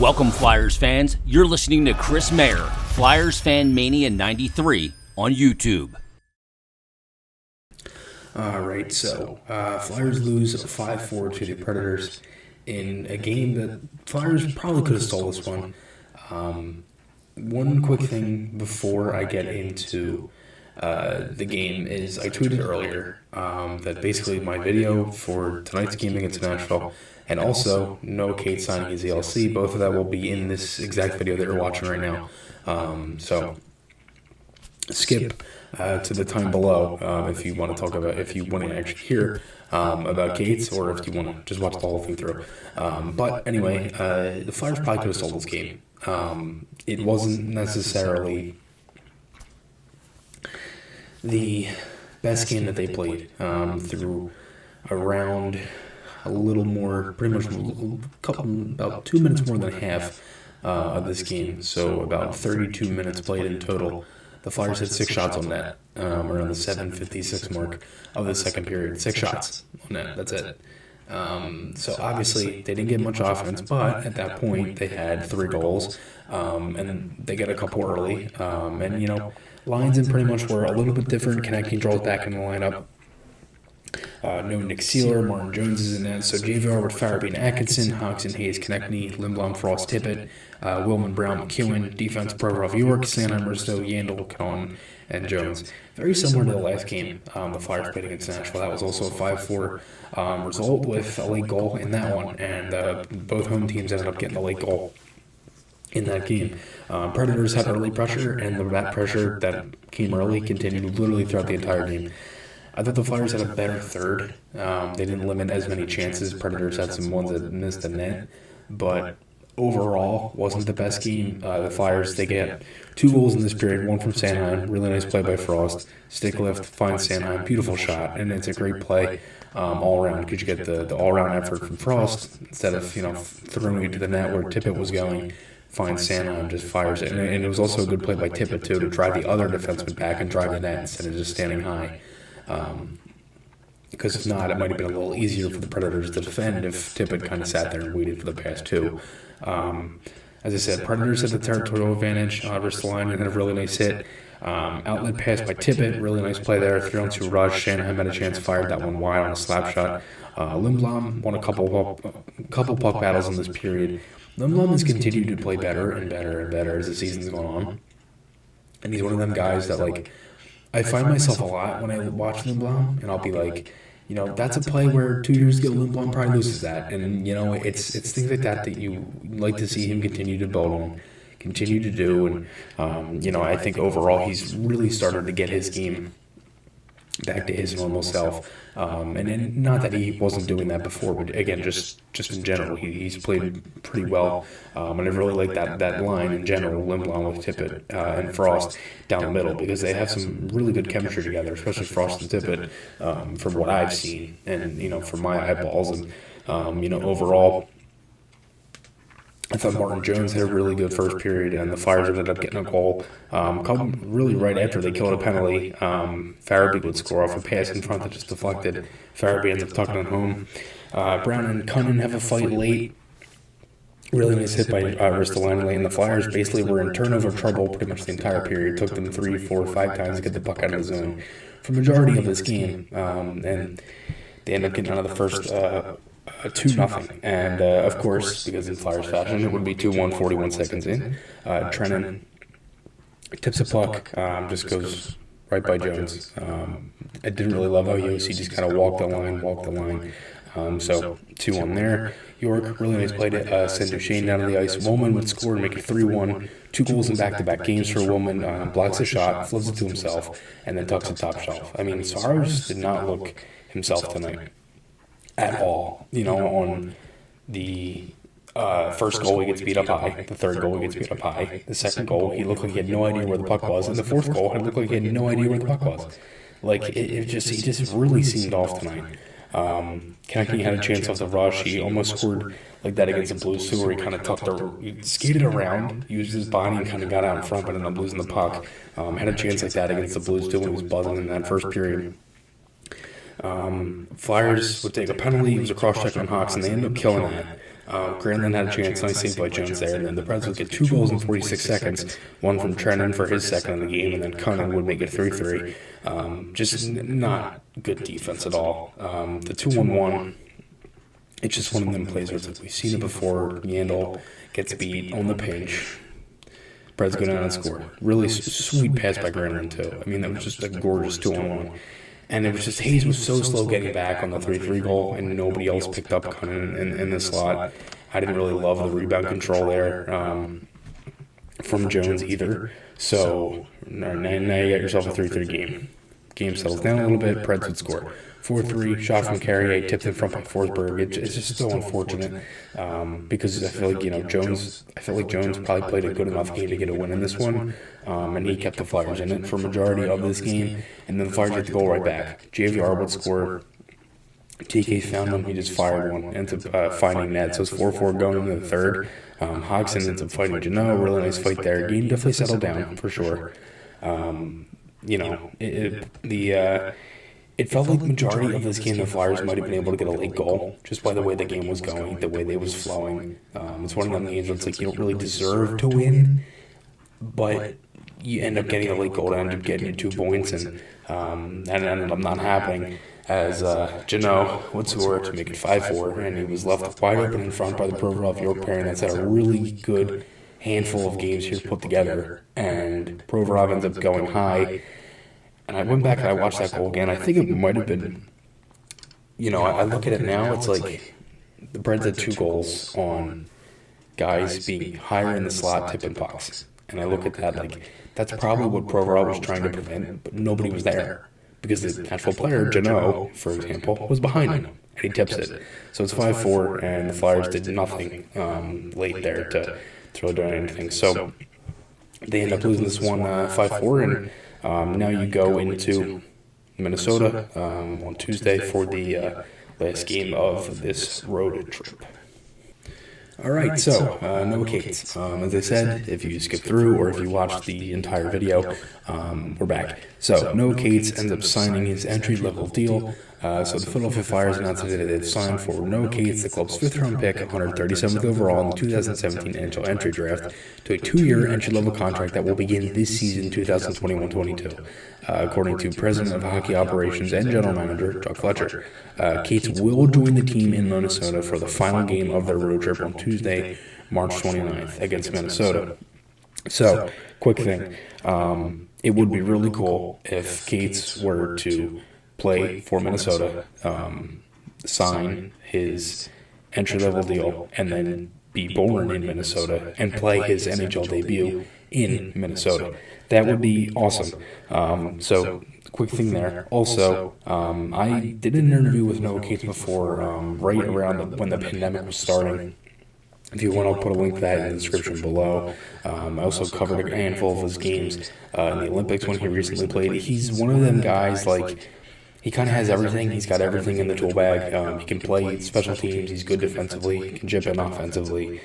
Welcome, Flyers fans. You're listening to Chris Mayer, Flyers Fan Mania 93 on YouTube. All right, so Flyers lose 5-4 to the Predators in a game that Flyers probably could have stole this one. One quick thing before I get into the game is I tweeted earlier that basically my video for tonight's game against Nashville and also Noah Cates signing his ELC, both of that will be in this exact video that you're watching right now. So skip to the time below if you want to talk about, if you want to actually hear about Cates, or if you want to just watch the whole thing through. But anyway, the Flyers probably could have sold this game. It wasn't necessarily the best game that they played through around a little more, pretty much about 2 minutes more than half of this game. So about 32 minutes played in total. The Flyers had 6 shots on net around the 7:56 mark of the second period. 6 shots on net, that's it. So obviously they didn't get much offense, but at that point they had 3 goals, and they got a couple early. And you know, lines in pretty much were a little bit different. Konecny draws back in the lineup. No Nick Seeler, Martin Jones is in net. So JVR with Farabee, Atkinson, Hodgson, Hayes, Konecny, Lindblom, Frost, Tippett, Willman, Brown, McEwen, defense, Provorov, York, Sanheim, Risto, Yandel, Cohen, and Jones. Very similar to the last game the Flyers played against Nashville. That was also a 5-4 result with a late goal in that one, and both home teams ended up getting a late goal in that game. Predators had early pressure, and that pressure that came early continued literally throughout the entire game. I thought the Flyers had a better third. They didn't limit as many chances. Predators had some ones that missed the net, but overall wasn't the best game. The Flyers, they get 2 goals in this period, one from Sanheim, really nice play by Frost. Stick lift, finds Sanheim, beautiful shot, and it's a great play all around, because you get the all-around effort from Frost instead of, you know, throwing it to the net where Tippett was going. Finds Sanheim, just fires it, and it was also a good play by Tippett too, to drive the other defenseman back and drive the net instead of just standing high. Because if not, it might have been a little easier for the Predators to defend if Tippett kind of sat there and waited for the pass too. As I said, Predators had the territorial advantage, wrist the line, and had a really nice hit. Outlet pass by Tippett, really nice play there. 3-on-2 rush. Sanheim had a chance, fired that one wide on a slap shot. Lindblom won a couple puck battles in this period. Lindblom has continued to play better and better and better as the season's gone on. And he's one of them guys that, like, I find myself a lot when I watch Lindblom, and I'll be like, you know, that's a play where 2 years ago Lindblom probably loses that. And, you know, it's things like that that you like to see him continue to build on, continue to do. And, you know, I think overall he's really started to get his game back to his normal self. And not that he wasn't doing that before, but again, just in general, he's played pretty well. And I really like that line in general, Lindblom with Tippett and Frost down the middle, because they have some really good chemistry together, especially Frost and Tippett, from what I've seen and, you know, from my eyeballs. And, you know, overall, I thought Martin Jones had a really good first period, and the Flyers ended up getting a goal. Really right after they killed a penalty, Farabee would score off a pass in front that just deflected. Farabee ends up tucking it home. Brown and Cunnin have a fight late. Really nice hit by Ristolainen late, and the Flyers basically were in turnover trouble pretty much the entire period. It took them 3, 4, 5 times to get the puck out of the zone for the majority of this game, and they ended up getting out of the first 2-0, and of course, because in Flyers fashion, it would be 2-1, 41 seconds in. Trennan tips a puck, just goes right by Jones. I didn't really love how Yossi just kind of walked the line. So 2-1 there. York, really nice play to send Duchesne down to the ice. Woolman would score and make it 3-1. 2 goals in back-to-back games for Woolman. Blocks a shot, flips it to himself, and then tucks it top shelf. I mean, Saros did not look himself tonight at all. You know, on the first goal, he gets beat up high. The third goal, he gets beat up high. The second goal, he looked like he had no idea where the puck was. And the fourth goal, it looked like he had no idea where the puck was. Like, he just really seemed off tonight. Konecny had a chance off the rush. He almost scored like that against the Blues too, where he kind of skated around, used his body, and kind of got out in front, but ended up losing the puck. Had a chance like that against the Blues too when he was buzzing in that first period. Flyers would take a penalty. It was a cross-check on Hawks, and they ended up killing that. Granlund had a chance, nice save by Jones there, and then the Preds would get 2 goals in 46 seconds, one from Trennan for his second in the game, and then Cunningham would make it 3-3. Just not good defense at all. The 2-1-1, it's just one of them plays where it's like we've seen it before. Yandel gets beat on the pinch. Preds go down and score. Really sweet pass by Granlund, too. I mean, that was just a gorgeous 2-on-1. And it was just, Hayes was so slow getting back on the 3-3 goal, and nobody else picked up Cunningham in the slot. I didn't really love the rebound control there from Jones either. So now you got yourself a 3-3 game. Game settles down a little bit, Preds would score. 4-3, shot from Carrier, tipped in front by Forsberg. It's just so unfortunate because I feel like, Jones probably played a good enough game to get a win in this one, and he kept the Flyers in it for a majority of this game, and then the Flyers get the goal right back. JVR would score. TK found him, he just fired one, ends up finding net, so it's 4-4 going into the third. Hodgson ends up fighting Janot, really nice fight there. Game definitely settled down, for sure. It felt like the majority of this game, the Flyers might have been able to get a late goal just by the way the game was going, the way they was flowing. It's one of them games where it's like you don't really deserve to win, but you end up getting a late goal to end up getting you 2 points, and that ended up not happening as Janot would score to make it 5-4, and he was left wide open in front by the Provorov York pairing that's had a really good handful of games here put together, and Provorov ends up going high. And I went back and I watched that goal again. I think it might have been, I look at it now, it's like the Preds had 2 goals on guys being higher in the slot tipping pucks. And I look at that like, that's probably what Provorov was trying to prevent, but nobody was there. Because the actual player, Janot, for example, was behind him, and he tips it. So it's 5-4, and the Flyers did nothing late there to throw down anything. So they end up losing this one 5-4, and now you go into Minnesota on Tuesday for the last game of this road trip. All right, so Noah Cates. As I said, if you skip through or if you watch the entire video, we're back. So Noah Cates ends up signing his entry-level deal. So the Philadelphia Flyers announced that they'd signed for Noah Cates, the club's 5th-round pick, 137th overall in the 2017 NHL entry draft, to a 2-year entry-level contract that will begin this season, 2021-22. According to President of Hockey Operations and General Manager Doug Fletcher, Cates will join the team in Minnesota for the final game of their road trip on Tuesday, March 29th against Minnesota. So, quick thing, it would be really cool if Cates were to play for Minnesota, sign his entry-level deal, and then be born in Minnesota and play his NHL debut in Minnesota. That would be awesome. So, quick thing there. Also, I did an interview with Noah Cates before, right around when the pandemic was starting. If you want, I'll put a link to that in the description below. I also covered a handful of his games in the Olympics when he recently played. He's one of them guys, like, he kind of has everything. He's got everything in the tool bag. He can play special teams. He's good defensively. He can chip in offensively.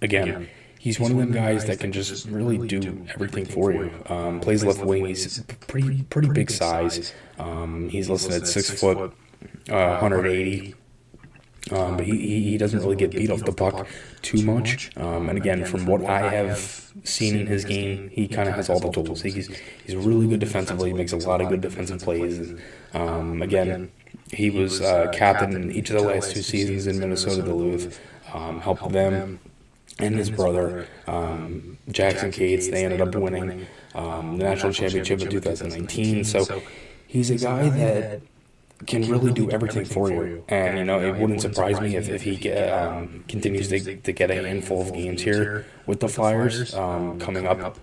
Again, he's one of them guys that can just really do everything for you. Plays left wing. He's pretty big size. He's listed at 6 foot, 180. But he doesn't really get beat off the puck too much. And again, from what I have seen in his game, he kind of has all the tools. He's really good defensively. He makes a lot of good defensive plays. And again, he was captain in each of the last 2 seasons in Minnesota Duluth. Helped them and his brother, Jackson Cates. They ended up winning the national championship in 2019. So he's a guy that can really do everything for you. And, it wouldn't surprise me if he continues to get a handful of games here with the Flyers coming up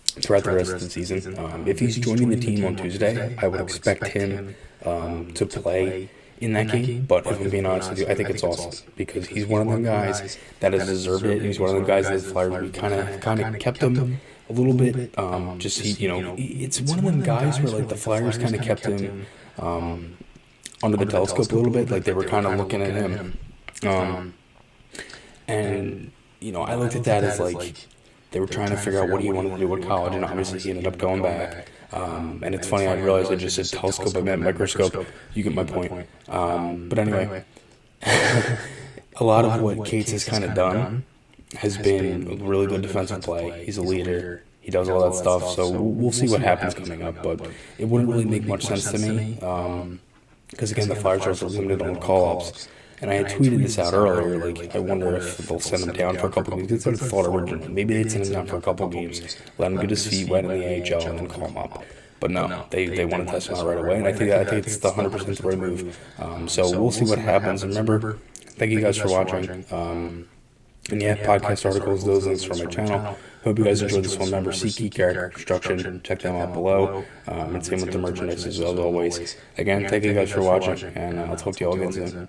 throughout the rest of the season. If he's joining the team on Tuesday, I would expect him to play in that game. But if I'm being honest with you, I think it's awesome because he's one of them guys that has deserved it. He's one of them guys that the Flyers kind of kept him a little bit. It's one of them guys where like the Flyers kind of kept him under the telescope a little bit, like they were kind of looking at him. I looked at that as like they were trying to figure out what he wanted to do at college, and obviously he ended up going back. And it's funny, I realized I just said telescope, I meant microscope. You get my point. But anyway, a lot of what Cates has kind of done has been really good defensive play. He's a leader. He does all that stuff. So we'll see what happens coming up. But it wouldn't really make much sense to me. Because, again, the Flyers are limited on call-ups. And I had tweeted this out earlier, like, I wonder if they'll send him down for a couple games. That's what I thought originally. Maybe they'd send him down for a couple games, let him get his feet wet in the AHL, and then call him up. But no, they want to test him out right away, and I think it's the 100% the right move. So we'll see what happens. And remember, thank you guys for watching. And yeah, podcast articles, those links are on my channel. Hope you guys enjoyed this one. Remember, SeatGeek, Garrett Construction, check them out below. And same with the merchandise as always. Again, thank you guys for watching, and I'll talk to you all again soon.